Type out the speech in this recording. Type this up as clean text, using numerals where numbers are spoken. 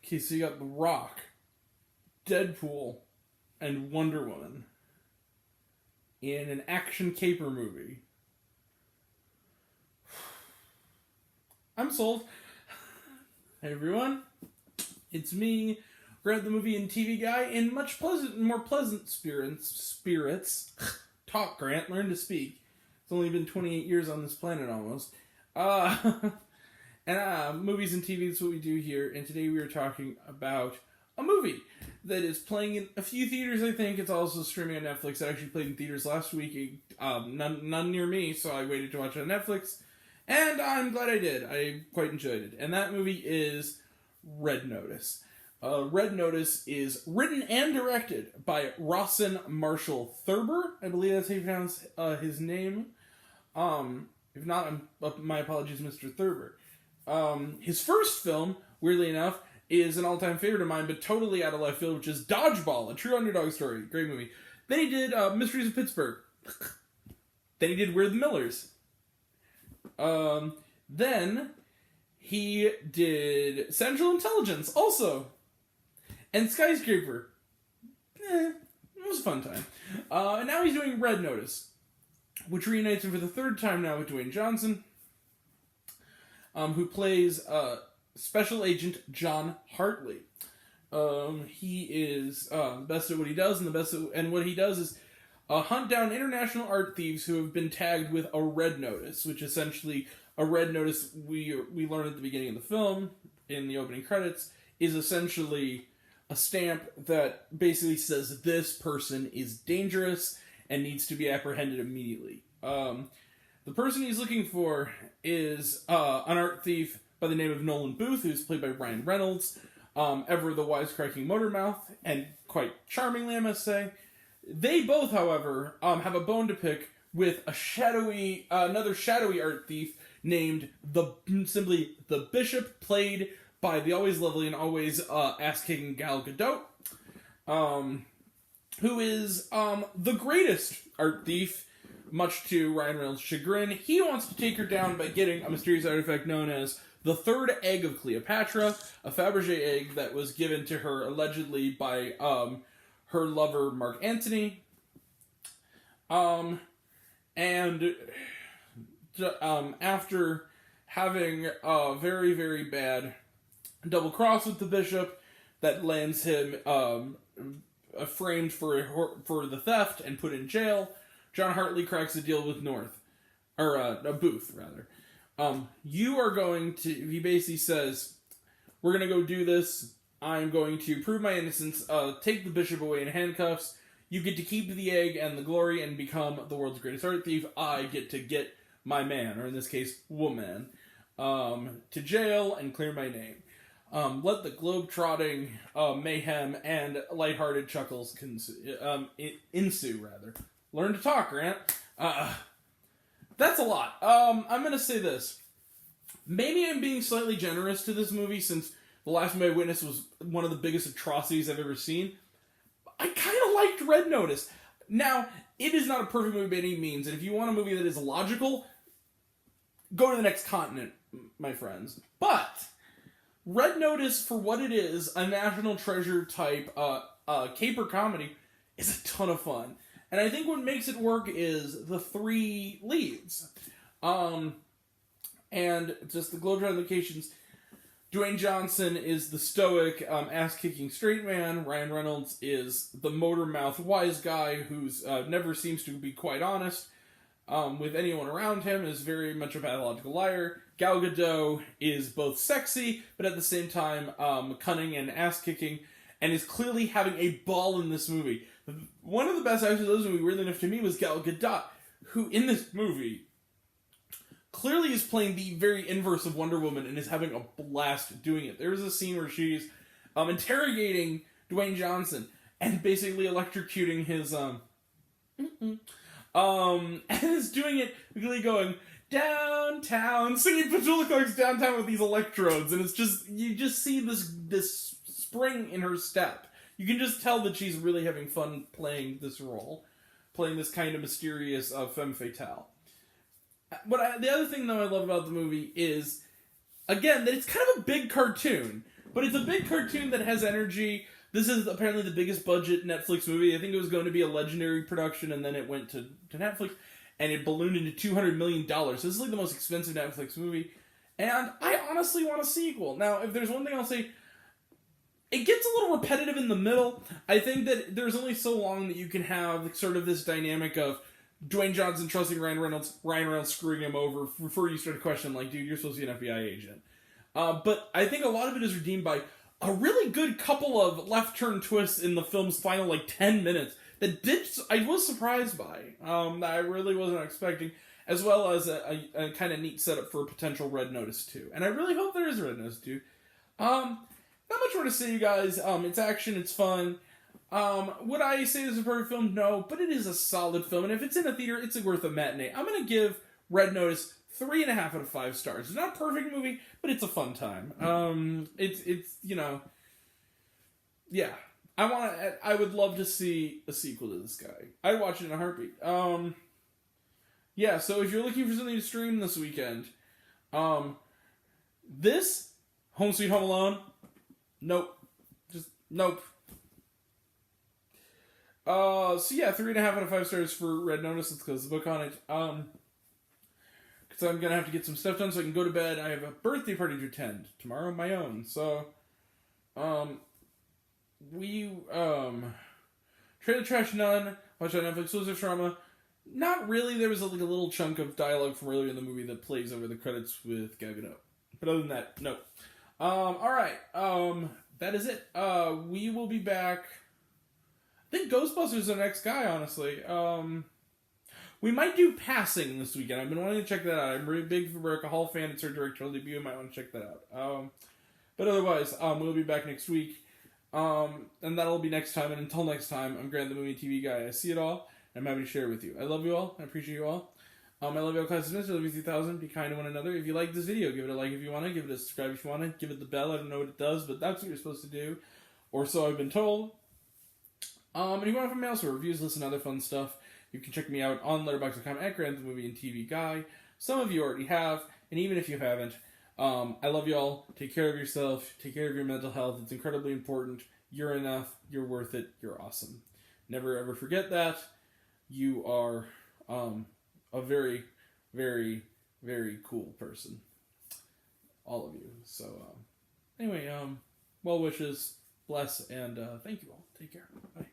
Okay, so you got The Rock, Deadpool, and Wonder Woman in an action caper movie. I'm sold. Hey everyone, it's me, Grant the Movie and TV Guy, in much more pleasant spirits. Talk, Grant, learn to speak. It's only been 28 years on this planet almost. Movies and TV is what we do here, and today we are talking about a movie that is playing in a few theaters, I think. It's also streaming on Netflix. It actually played in theaters last week. None near me, so I waited to watch it on Netflix. And I'm glad I did. I quite enjoyed it. And that movie is Red Notice. Red Notice is written and directed by Rawson Marshall Thurber. I believe that's how you pronounce his name. If not, my apologies, Mr. Thurber. His first film, weirdly enough, is an all-time favorite of mine, but totally out of left field, which is Dodgeball, a true underdog story. Great movie. Then he did Mysteries of Pittsburgh. Then he did We're the Millers. Then he did Central Intelligence, also. And Skyscraper. It was a fun time. And now he's doing Red Notice, which reunites him for the third time now with Dwayne Johnson, who plays Special Agent John Hartley. He is the best at what he does, and what he does is hunt down international art thieves who have been tagged with a red notice, which essentially a red notice we learn at the beginning of the film in the opening credits is essentially a stamp that basically says this person is dangerous and needs to be apprehended immediately. The person he's looking for is an art thief by the name of Nolan Booth, who's played by Ryan Reynolds, ever the wisecracking motor mouth, and quite charmingly, I must say. They both, however, have a bone to pick with another shadowy art thief named simply the Bishop, played by the always lovely and always ass-kicking Gal Gadot, who is the greatest art thief, much to Ryan Reynolds' chagrin. He wants to take her down by getting a mysterious artifact known as the third egg of Cleopatra, a Fabergé egg that was given to her allegedly by her lover Mark Antony. After having a very, very bad double cross with the Bishop that lands him framed for the theft and put in jail, John Hartley cracks a deal with Booth, rather. He basically says, we're going to go do this. I'm going to prove my innocence, take the Bishop away in handcuffs. You get to keep the egg and the glory and become the world's greatest art thief. I get to get my man, or in this case, woman, to jail and clear my name. Let the globe-trotting mayhem and lighthearted chuckles ensue, rather. Learn to talk, Grant. That's a lot. I'm going to say this. Maybe I'm being slightly generous to this movie, since the last movie I witnessed was one of the biggest atrocities I've ever seen. I kind of liked Red Notice. Now, it is not a perfect movie by any means, and if you want a movie that is logical, go to the next continent, my friends. But Red Notice, for what it is, a national treasure type caper comedy, is a ton of fun. And I think what makes it work is the three leads. And just the globetrotting locations. Dwayne Johnson is the stoic, ass-kicking straight man. Ryan Reynolds is the motor-mouth wise guy who's never seems to be quite honest with anyone around him, is very much a pathological liar. Gal Gadot is both sexy, but at the same time cunning and ass-kicking, and is clearly having a ball in this movie. One of the best actors of this movie, weirdly enough to me, was Gal Gadot, who in this movie clearly is playing the very inverse of Wonder Woman and is having a blast doing it. There's a scene where she's interrogating Dwayne Johnson and basically electrocuting his and is doing it really going downtown, singing Petula Clark's Downtown with these electrodes, and it's just, you just see this spring in her step. You can just tell that she's really having fun playing this role, playing this kind of mysterious femme fatale. But the other thing, though, I love about the movie is, again, that it's kind of a big cartoon, But it's a big cartoon that has energy. This is apparently the biggest budget Netflix movie. I think it was going to be a Legendary production, and then it went to Netflix, and it ballooned into $200 million. This is like the most expensive Netflix movie, and I honestly want a sequel. Now, if there's one thing I'll say, it gets a little repetitive in the middle. I think that there's only so long that you can have sort of this dynamic of Dwayne Johnson trusting Ryan Reynolds screwing him over before you start to question, like, dude, you're supposed to be an FBI agent. But I think a lot of it is redeemed by a really good couple of left turn twists in the film's final, like, 10 minutes that I was surprised by. That I really wasn't expecting, as well as a kind of neat setup for a potential Red Notice 2. And I really hope there is a Red Notice 2. Not much more to say, you guys. It's action, it's fun. Would I say this is a perfect film? No, but it is a solid film, and if it's in a theater, it's worth a matinee. I'm going to give Red Notice 3.5 out of 5 stars. It's not a perfect movie, but it's a fun time. It's yeah. I would love to see a sequel to this guy. I'd watch it in a heartbeat. Yeah, so if you're looking for something to stream this weekend, this, Home Sweet Home Alone, nope. Just, nope. So yeah, 3.5 out of 5 stars for Red Notice. Let's close the book on it. Because I'm gonna have to get some stuff done so I can go to bed. I have a birthday party to attend tomorrow, my own. So, Trailer Trash None. Watch on Netflix. Exclusive Trauma. Not really. There was like a little chunk of dialogue from earlier in the movie that plays over the credits with Gavin O. But other than that, no. Alright. That is it. We will be back. I think Ghostbusters is our next guy, honestly. We might do Passing this weekend. I've been wanting to check that out. I'm really big for Rebecca Hall fan. It's her directorial debut. I might want to check that out. But otherwise, we'll be back next week. And that'll be next time. And until next time, I'm Grant, the movie TV guy. I see it all. I'm happy to share it with you. I love you all. I appreciate you all. I love you all, class of Smiths. I love you 3000. Be kind to one another. If you like this video, give it a like if you want to. Give it a subscribe if you want to. Give it the bell. I don't know what it does, but that's what you're supposed to do. Or so I've been told. And if you want to find me also reviews, listen to other fun stuff, you can check me out on Letterboxd.com at Grant, the movie and TV guy. Some of you already have, and even if you haven't, I love you all. Take care of yourself. Take care of your mental health. It's incredibly important. You're enough. You're worth it. You're awesome. Never ever forget that. You are a very, very, very cool person. All of you. So, anyway, well wishes, bless, and thank you all. Take care. Bye.